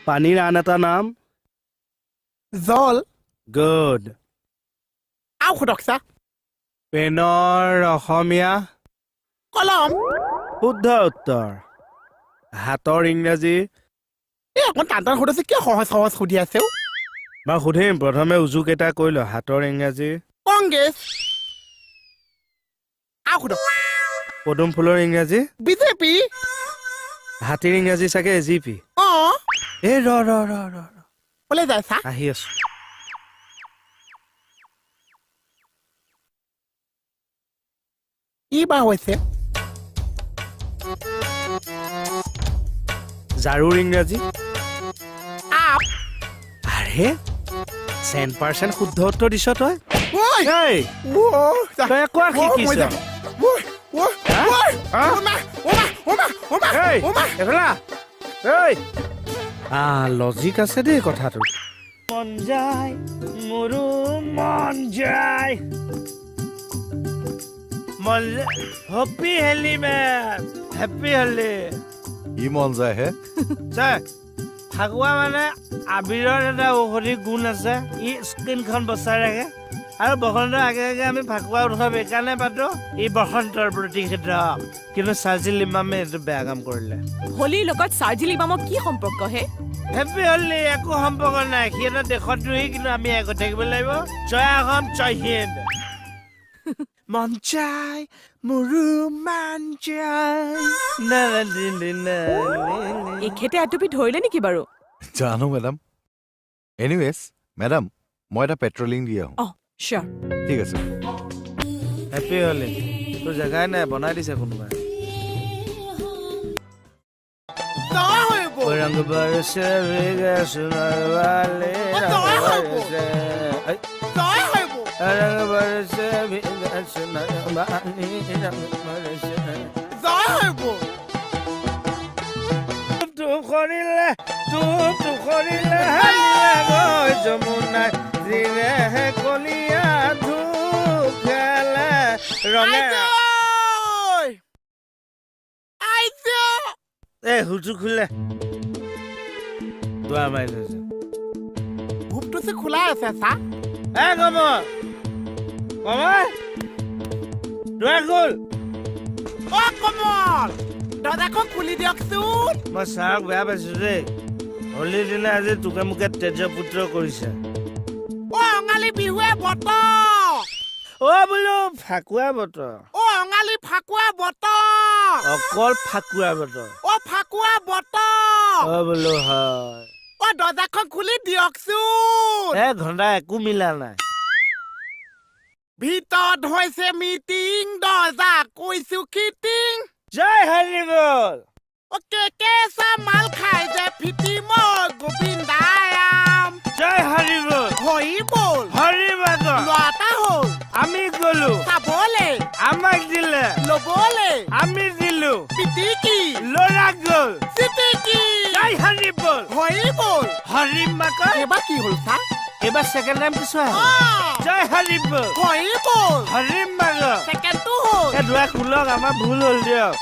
পানীৰ আন এটা নাম জল গুড আও সুদকছা পেনৰ অসমীয়া কলম শুদ্ধ উত্তৰ হাতৰ ইংৰাজী এই অকণ টান টান সুধিছে কিয় সহজ সহজ সুধি আছে মই সুধিম প্ৰথমে উজুকেইটা কৈ ল হাতৰ ইংৰাজী কংগ্ৰেছ আও সুদক পদুম ফুলৰ ইংৰাজী বিজেপি হাতীৰ ইংৰাজী চাগে এজিপি এই ৰ বোলে যাইছা আহি আছো কি বা হৈছে ঝাৰুৰ ইংৰাজী আপ আৰে 100% শুদ্ধ উত্তৰ দিছ তই ঐ এই তই একো শিকিছ লজিক আছে দেই কথাটো মন যায় মোৰো মন যায় হেপী হেলি মেন হেপী হেলি কি মন যায় হে চাই ফাকুৱা মানে আবিৰৰ এটা ঔষধি গুণ আছে ই স্কিনখন বচাই ৰাখে আৰু বসন্তৰ আগে আগে আমি ফাকুৱা উৎসৱ এইকাৰণে পাতো ই বসন্তৰ প্ৰতিষেধক কিন্তু চাৰ্জিল ইমামে এইটো বেয়া কাম কৰিলে হোলীৰ লগত চাৰ্জিল ইমামৰ কি সম্পৰ্ক হে হেপী হলি একো সম্পৰ্ক নাই সি এটা দেশত ৰহি কিন্তু আমি আগত থাকিব লাগিব জয় আহোম জয় হিন্দ মন যায় মোৰো মন যায় এখেতে এটুপি ধৰিলে নেকি বাৰু জানো মেডাম এনিৱেজ মেডাম মই এটা পেট্ৰলিং দি আহোঁ অ চিয়ৰ ঠিক আছে হেপী হলি তোৰ জেগাই নাই বনাই দিছে কোনোবাই रंग बरसे भीगे सुनर वाले रंग बरसे भीगे सुनर वाली रंग बरसे तू खरिले हलिया गो जमुना दिने है कोलिया धुखेले रंगे ए हुजु खुले দুৱাৰ মাৰি লৈছে ভূপটো যে খোলা আছে চা কমৰ দুৱাৰ খোল কমল দৰ্জাখন খুলি দিয়কচোন মই ছাৰক বেয়া পাইছো দেই হোলীৰ দিনা আজি তোকে মোকে তেজপুত্ৰ কৰিছে অঙালী বিহুৱে বতৰ বোলো ফাকুৱা বতৰ অঙালী ফাকুৱা বতৰ অকল ফাকুৱা বতৰ ফাকুৱা বতৰ বোলো হয় দৰ্জাখন খুলি দিয়কচোন ঘণ্টা একো মিলা নাই ভিতৰত হৈছে মিটিং দৰ্জা কৈছো খিটিং জয় হৰি বল কেঁচা মাল খাই যে ফিটি মই গোবিন্দায়াম জয় হৰি বল হৰি বল হৰি বাগৰ ল'ৰা হ'ল আমি গলো চাবলে আমাক দিলে ল'বলে আমি দিলো পিটিকি ল'ৰা গল চিটিকি জয় হৰি বল হৰি বল হৰি বাগৰ এইবাৰ কি হ'ল চা এইবাৰ ছেকেণ্ড টাইম কিছু জয় হৰি বল হৰি বল হৰি বাগৰ ছেকেণ্ডটো হ'ল দুৱাৰ খোলক আমাৰ ভুল হ'ল দিয়ক